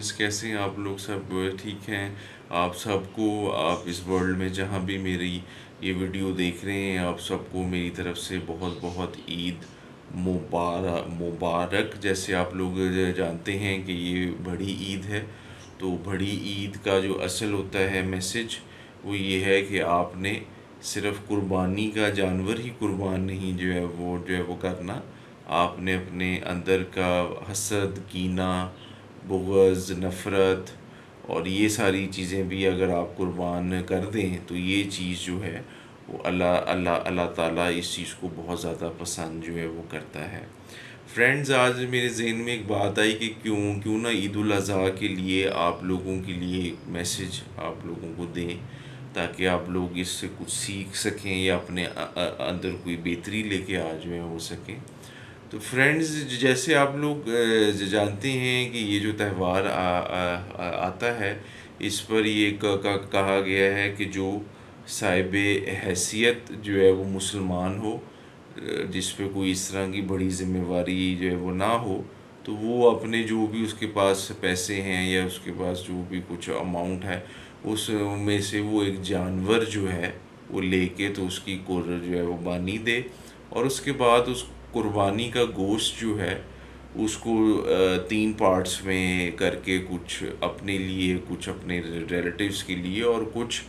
Friends, کیسے ہیں آپ لوگ؟ سب ٹھیک ہیں؟ آپ سب کو، آپ اس ورلڈ میں جہاں بھی میری یہ ویڈیو دیکھ رہے ہیں، آپ سب کو میری طرف سے بہت بہت عید مبارک۔ جیسے آپ لوگ جانتے ہیں کہ یہ بڑی عید ہے، تو بڑی عید کا جو اصل ہوتا ہے میسج، وہ یہ ہے کہ آپ نے صرف قربانی کا جانور ہی قربان نہیں جو ہے وہ کرنا، آپ نے اپنے اندر کا حسد، کینہ، بغض، نفرت اور یہ ساری چیزیں بھی اگر آپ قربان کر دیں تو یہ چیز جو ہے وہ اللہ تعالیٰ اس چیز کو بہت زیادہ پسند جو ہے وہ کرتا ہے۔ فرینڈز، آج میرے ذہن میں ایک بات آئی کہ کیوں نہ عید الاضحیٰ کے لیے آپ لوگوں کے لیے ایک میسج آپ لوگوں کو دیں، تاکہ آپ لوگ اس سے کچھ سیکھ سکیں یا اپنے اندر کوئی بہتری لے کے آ جو ہے ہو سکیں۔ تو فرینڈز، جیسے آپ لوگ جانتے ہیں کہ یہ جو تہوار آتا ہے، اس پر یہ کہا گیا ہے کہ جو صاحب حیثیت جو ہے وہ مسلمان ہو، جس پہ کوئی اس طرح کی بڑی ذمہ واری جو ہے وہ نہ ہو، تو وہ اپنے جو بھی اس کے پاس پیسے ہیں یا اس کے پاس جو بھی کچھ اماؤنٹ ہے، اس میں سے وہ ایک جانور جو ہے وہ لے کے تو اس کی جو ہے وہ بانی دے، اور اس کے بعد اس قربانی کا گوشت جو ہے اس کو 3 پارٹس میں کر کے، کچھ اپنے لیے، کچھ اپنے ریلیٹیوز کے لیے، اور کچھ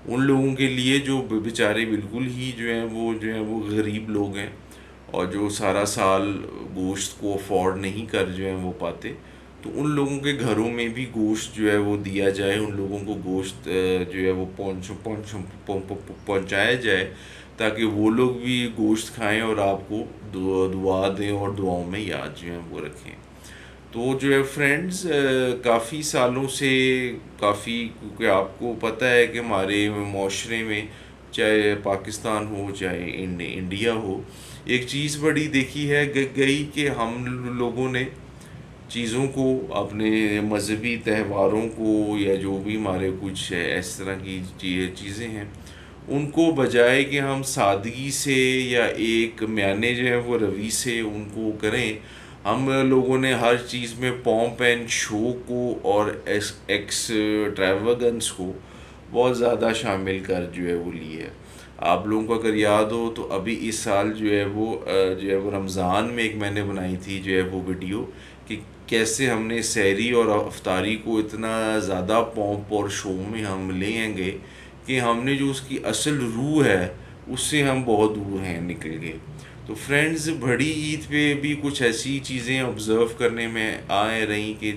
ان لوگوں کے لیے جو بیچارے بالکل ہی جو ہیں وہ غریب لوگ ہیں، اور جو سارا سال گوشت کو افورڈ نہیں کر جو ہیں وہ پاتے، تو ان لوگوں کے گھروں میں بھی گوشت جو ہے وہ دیا جائے، ان لوگوں کو گوشت جو ہے وہ پہنچایا جائے، تاکہ وہ لوگ بھی گوشت کھائیں اور آپ کو دعا دیں اور دعاؤں میں یاد جو ہے وہ رکھیں۔ تو جو ہے فرینڈز، کافی سالوں سے، کیونکہ آپ کو پتہ ہے کہ ہمارے معاشرے میں، چاہے پاکستان ہو چاہے انڈیا ہو، ایک چیز بڑی دیکھی ہے گئی کہ ہم لوگوں نے چیزوں کو، اپنے مذہبی تہواروں کو، یا جو بھی ہمارے کچھ اس طرح کی چیزیں ہیں، ان کو بجائے کہ ہم سادگی سے یا ایک میانے جو ہے وہ روی سے ان کو کریں، ہم لوگوں نے ہر چیز میں پومپ اینڈ شو کو اور ٹریوگنس کو بہت زیادہ شامل کر جو ہے وہ لی ہے۔ آپ لوگوں کو اگر یاد ہو تو ابھی اس سال جو ہے وہ رمضان میں ایک میں نے بنائی تھی جو ہے وہ ویڈیو، کہ کیسے ہم نے سحری اور افطاری کو اتنا زیادہ پومپ اور شو میں ہم لے گئے کہ ہم نے جو اس کی اصل روح ہے اس سے ہم بہت دور ہیں نکل گئے۔ تو فرینڈز، بڑی عید پہ بھی کچھ ایسی چیزیں آبزرو کرنے میں رہیں کہ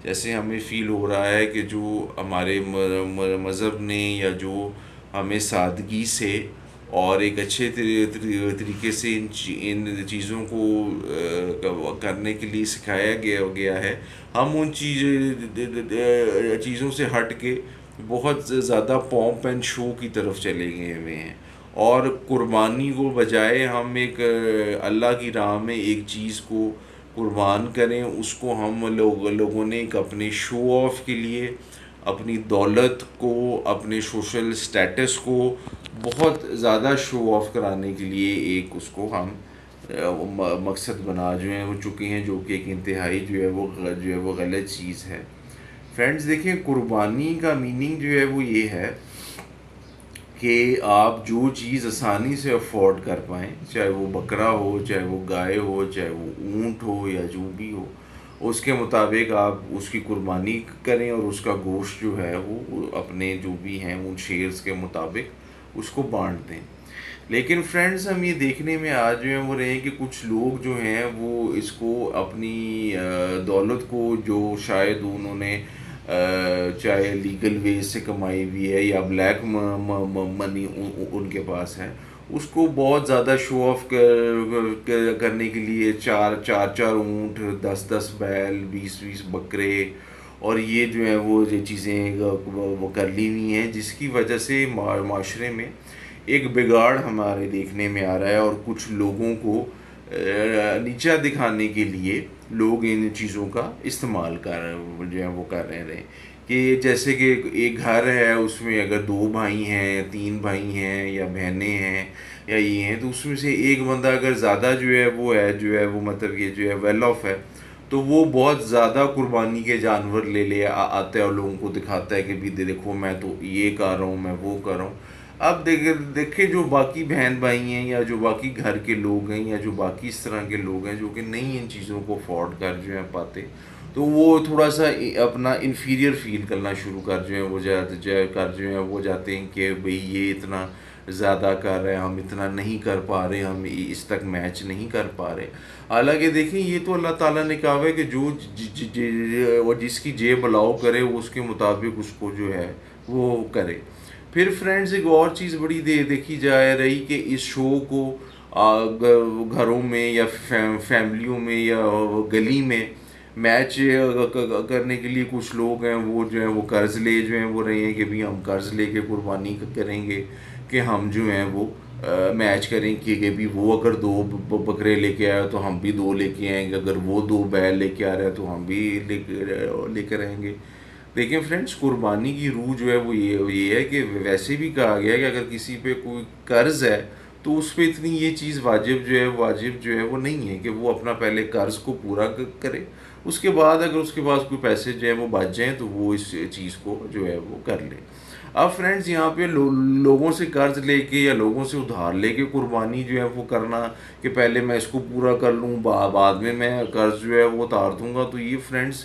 جیسے ہمیں فیل ہو رہا ہے کہ جو ہمارے مذہب نے، یا جو ہمیں سادگی سے اور ایک اچھے طریقے سے ان چیزوں کو کرنے کے لیے سکھایا گیا ہے، ہم ان چیزوں سے ہٹ کے بہت زیادہ پومپ اینڈ شو کی طرف چلے گئے ہوئے ہیں، اور قربانی کو بجائے ہم ایک اللہ کی راہ میں ایک چیز کو قربان کریں، اس کو ہم لوگوں نے ایک اپنے شو آف کے لیے، اپنی دولت کو، اپنے سوشل سٹیٹس کو بہت زیادہ شو آف کرانے کے لیے ایک اس کو ہم مقصد بنا جو ہیں وہ چکے ہیں، جو کہ ایک انتہائی جو ہے وہ غلط چیز ہے۔ فرینڈز دیکھیں، قربانی کا میننگ جو ہے وہ یہ ہے کہ آپ جو چیز آسانی سے افورڈ کر پائیں، چاہے وہ بکرا ہو، چاہے وہ گائے ہو، چاہے وہ اونٹ ہو، یا جو بھی ہو، اس کے مطابق آپ اس کی قربانی کریں، اور اس کا گوشت جو ہے وہ اپنے جو بھی ہیں ان شیئرز کے مطابق اس کو بانٹ دیں۔ لیکن فرینڈز، ہم یہ دیکھنے میں آج جو ہیں وہ رہے ہیں کہ کچھ لوگ جو ہیں وہ اس کو اپنی دولت کو، جو شاید انہوں نے چاہے لیگل ویز سے کمائی ہوئی ہے یا بلیک منی ان کے پاس ہے، اس کو بہت زیادہ شو آف کرنے کے لیے چار اونٹ، 10 بیل، 20 بکرے، اور یہ جو ہے وہ چیزیں وہ کر لی ہوئی ہیں، جس کی وجہ سے معاشرے میں ایک بگاڑ ہمارے دیکھنے میں آ رہا ہے، اور کچھ لوگوں کو نیچا دکھانے کے لیے لوگ ان چیزوں کا استعمال جو ہے وہ کر رہے ہیں، کہ جیسے کہ ایک گھر ہے، اس میں اگر 2 بھائی ہیں، 3 بھائی ہیں، یا بہنیں ہیں، یا یہ ہیں، تو اس میں سے ایک بندہ اگر زیادہ جو ہے وہ مطلب یہ جو ہے ویل آف ہے، تو وہ بہت زیادہ قربانی کے جانور لے لے آتا ہے اور لوگوں کو دکھاتا ہے کہ بھی دیکھو میں تو یہ کر رہا ہوں، میں وہ کر رہا ہوں۔ اب دیکھیں جو باقی بہن بھائی ہیں یا جو باقی گھر کے لوگ ہیں یا جو باقی اس طرح کے لوگ ہیں جو کہ نہیں ان چیزوں کو افورڈ کر جو ہیں پاتے، تو وہ تھوڑا سا اپنا انفیریئر فیل کرنا شروع کر جو ہیں وہ جو ہیں وہ جاتے ہیں کہ بھئی یہ اتنا زیادہ کر رہے ہیں، ہم اتنا نہیں کر پا رہے، ہم اس تک میچ نہیں کر پا رہے۔ حالانکہ دیکھیں یہ تو اللہ تعالیٰ نے کہا ہے کہ جو وہ جس کی جیب الاؤ کرے وہ اس کے مطابق اس کو جو ہے وہ کرے۔ پھر فرینڈز ایک اور چیز بڑی دیکھی جا رہی کہ اس شو کو گھروں میں یا فیملیوں میں یا گلی میں میچ کرنے کے لیے کچھ لوگ ہیں وہ جو ہیں وہ قرض لے جو ہیں وہ رہے ہیں کہ بھی ہم قرض لے کے قربانی کریں گے کہ ہم جو ہیں وہ میچ کریں کہ بھی وہ اگر 2 بکرے لے کے آئے تو ہم بھی 2 لے کے آئیں گے، اگر وہ 2 بیل لے کے آ رہے ہیں تو ہم بھی لے کر آئیں گے۔ دیکھیں فرینڈس، قربانی کی روح جو ہے وہ یہ ہے کہ ویسے بھی کہا گیا ہے کہ اگر کسی پہ کوئی قرض ہے تو اس پہ اتنی یہ چیز واجب جو ہے وہ نہیں ہے کہ وہ اپنا پہلے قرض کو پورا کرے، اس کے بعد اگر اس کے پاس کوئی پیسے جو ہیں وہ بچ جائیں تو وہ اس چیز کو جو ہے وہ کر لے۔ اب فرینڈز یہاں پہ لوگوں سے قرض لے کے یا لوگوں سے ادھار لے کے قربانی جو ہے وہ کرنا کہ پہلے میں اس کو پورا کر لوں بعد میں قرض جو ہے وہ اتار دوں گا، تو یہ فرینڈز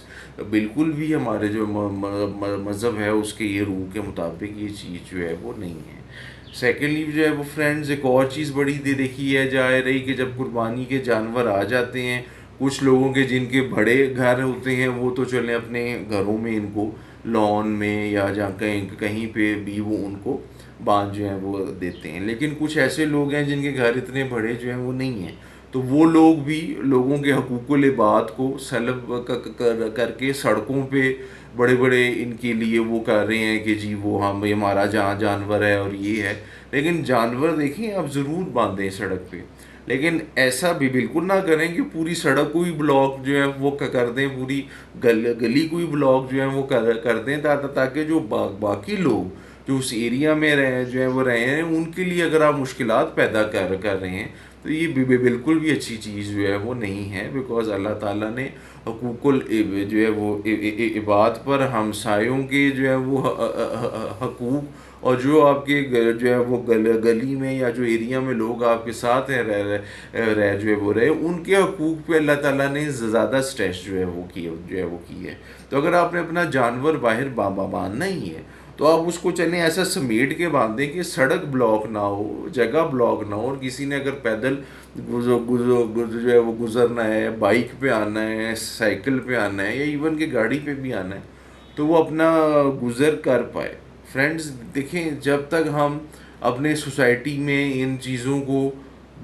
بالکل بھی ہمارے جو مذہب ہے اس کے یہ روح کے مطابق یہ چیز جو ہے وہ نہیں ہے۔ سیکنڈلی جو ہے وہ فرینڈز ایک اور چیز بڑی دیکھی ہے جا رہی کہ جب قربانی کے جانور آ جاتے ہیں، کچھ لوگوں کے جن کے بڑے گھر ہوتے ہیں وہ تو چلیں اپنے گھروں میں ان کو لان میں یا جہاں کہیں پہ بھی وہ ان کو باندھ جو ہیں وہ دیتے ہیں، لیکن کچھ ایسے لوگ ہیں جن کے گھر اتنے بڑے جو ہیں وہ نہیں ہیں، تو وہ لوگ بھی لوگوں کے حقوق العباد کو سلب کر کے سڑکوں پہ بڑے بڑے ان کے لیے وہ کر رہے ہیں کہ جی وہ یہ ہمارا جانور ہے اور یہ ہے، لیکن جانور دیکھیں آپ ضرور باندھیں سڑک پہ، لیکن ایسا بھی بالکل نہ کریں کہ پوری سڑک کو ہی بلاک جو ہے وہ کر دیں، پوری گلی کو ہی بلاک جو ہے وہ کر دیں تاکہ جو باقی لوگ جو اس ایریا میں جو ہے وہ رہے ہیں ان کے لیے اگر آپ مشکلات پیدا کر رہے ہیں تو یہ بالکل بھی اچھی چیز جو ہے وہ نہیں ہے، بیکاز اللہ تعالیٰ نے حقوق جو ہے وہ عباد پر ہمسایوں کے جو ہے وہ حقوق اور جو آپ کے جو ہے وہ گلی میں یا جو ایریا میں لوگ آپ کے ساتھ ہیں رہ جو ہے وہ رہے ان کے حقوق پہ اللہ تعالیٰ نے زیادہ اسٹریس جو ہے وہ کی ہے۔ تو اگر آپ نے اپنا جانور باہر باندھنا ہی ہے تو آپ اس کو چلیں ایسا سمیٹ کے باندھیں کہ سڑک بلاک نہ ہو، جگہ بلاک نہ ہو، اور کسی نے اگر پیدل جو ہے وہ گزرنا ہے، بائک پہ آنا ہے، سائیکل پہ آنا ہے یا ایون کہ گاڑی پہ بھی آنا ہے تو وہ اپنا گزر کر پائے۔ فرینڈز دیکھیں جب تک ہم اپنے سوسائٹی میں ان چیزوں کو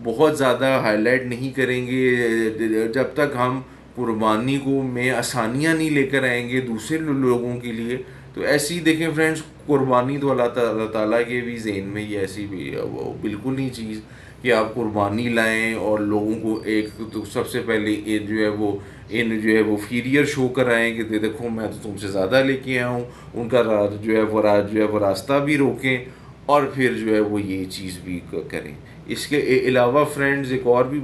بہت زیادہ ہائی لائٹ نہیں کریں گے، جب تک ہم قربانی کو میں آسانیاں نہیں لے کر آئیں گے دوسرے لوگوں کے لیے، تو ایسی دیکھیں فرینڈز قربانی تو اللہ تعالیٰ کے بھی ذہن میں یہ ایسی بھی بالکل نہیں چیز کہ آپ قربانی لائیں اور لوگوں کو ایک تو سب سے پہلے جو ہے وہ فیریئر شو کرائیں کہ دیکھو میں تو تم سے زیادہ لے کے آیا ہوں، ان کا جو ہے وہ راستہ بھی روکیں اور پھر جو ہے وہ یہ چیز بھی کریں۔ اس کے علاوہ فرینڈز ایک اور بھی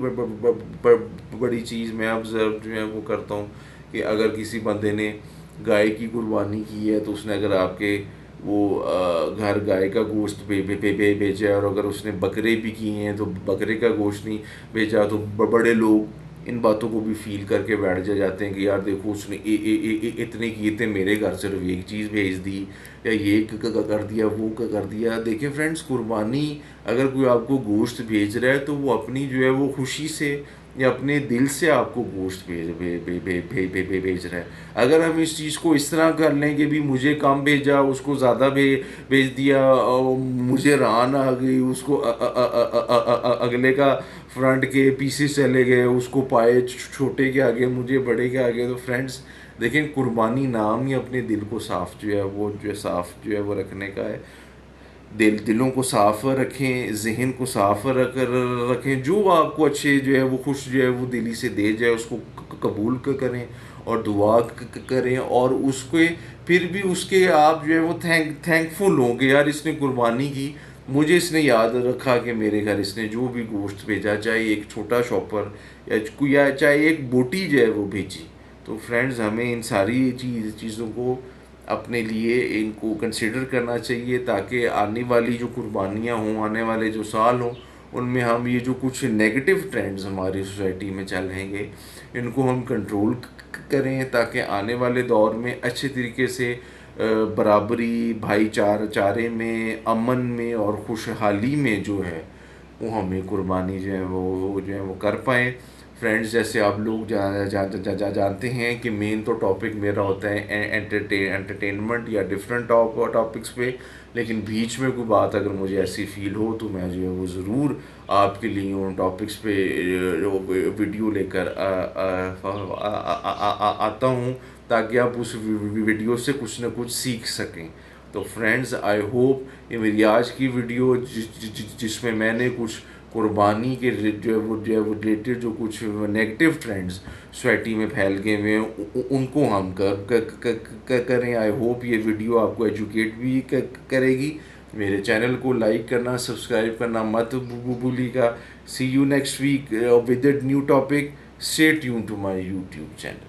بڑی چیز میں آبزرو جو ہے وہ کرتا ہوں کہ اگر کسی بندے نے گائے کی قربانی کی ہے تو اس نے اگر آپ کے وہ گھر گائے کا گوشت بیچا ہے، اور اگر اس نے بکرے بھی کیے ہیں تو بکرے کا گوشت نہیں بیچا، تو بڑے لوگ ان باتوں کو بھی فیل کر کے بیٹھ جاتے ہیں کہ یار دیکھو اس نے اتنے کیے تھے، میرے گھر صرف ایک چیز بھیج دی یا یہ کر دیا وہ کر دیا۔ دیکھیں فرینڈز قربانی اگر کوئی آپ کو گوشت بھیج رہا ہے تو وہ اپنی جو ہے وہ خوشی سے یا اپنے دل سے آپ کو گوشت بھیج رہا ہے۔ اگر ہم اس چیز کو اس طرح کر لیں کہ بھی مجھے کم بھیجا، اس کو زیادہ بھیج دیا، مجھے ران آ گئی، اس کو اگلے کا فرنٹ کے پیسز چلے گئے، اس کو پائے چھوٹے کے آگے مجھے بڑے کے آگے، تو فرینڈز دیکھیں قربانی نام ہی اپنے دل کو صاف جو ہے وہ رکھنے کا ہے۔ دلوں کو صاف رکھیں، ذہن کو صاف رکھیں، جو آپ کو اچھے جو ہے وہ خوش جو ہے وہ دلی سے دے جائے اس کو قبول کریں اور دعا کریں، اور اس کے پھر بھی اس کے آپ جو ہے وہ تھینک فل ہوں کہ یار اس نے قربانی کی، مجھے اس نے یاد رکھا کہ میرے گھر اس نے جو بھی گوشت بھیجا، چاہے ایک چھوٹا شاپر یا چاہے ایک بوٹی جو ہے وہ بھیجی، تو فرینڈز ہمیں ان ساری چیزوں کو اپنے لیے ان کو کنسیڈر کرنا چاہیے، تاکہ آنے والی جو قربانیاں ہوں، آنے والے جو سال ہوں، ان میں ہم یہ جو کچھ نیگیٹو ٹرینڈز ہماری سوسائٹی میں چل رہیں گے ان کو ہم کنٹرول کریں، تاکہ آنے والے دور میں اچھے طریقے سے برابری، بھائی چارے میں، امن میں اور خوشحالی میں جو ہے وہ ہمیں قربانی جو ہے وہ جو ہے وہ کر پائیں۔ فرینڈز، جیسے آپ لوگ جانتے ہیں کہ مین تو ٹاپک میرا ہوتا ہے انٹرٹینمنٹ یا ڈفرینٹ ٹاپکس پہ، لیکن بیچ میں کوئی بات اگر مجھے ایسی فیل ہو تو میں جو ہے وہ ضرور آپ کے لیے ان ٹاپکس پہ ویڈیو لے کر آتا ہوں، تاکہ آپ اس ویڈیو سے کچھ نہ کچھ سیکھ سکیں۔ تو فرینڈز، آئی ہوپ یہ میری آج کی ویڈیو جس میں میں نے کچھ قربانی کے جو ہے وہ ریلیٹڈ جو کچھ نیگیٹو ٹرینڈز سوسائٹی میں پھیل گئے ہوئے ہیں ان کو ہم کریں۔ آئی ہوپ یہ ویڈیو آپ کو ایجوکیٹ بھی کرے گی۔ میرے چینل کو لائک کرنا، سبسکرائب کرنا مت بھولیے گا۔ See you next week with a new topic. Stay tune to my YouTube channel.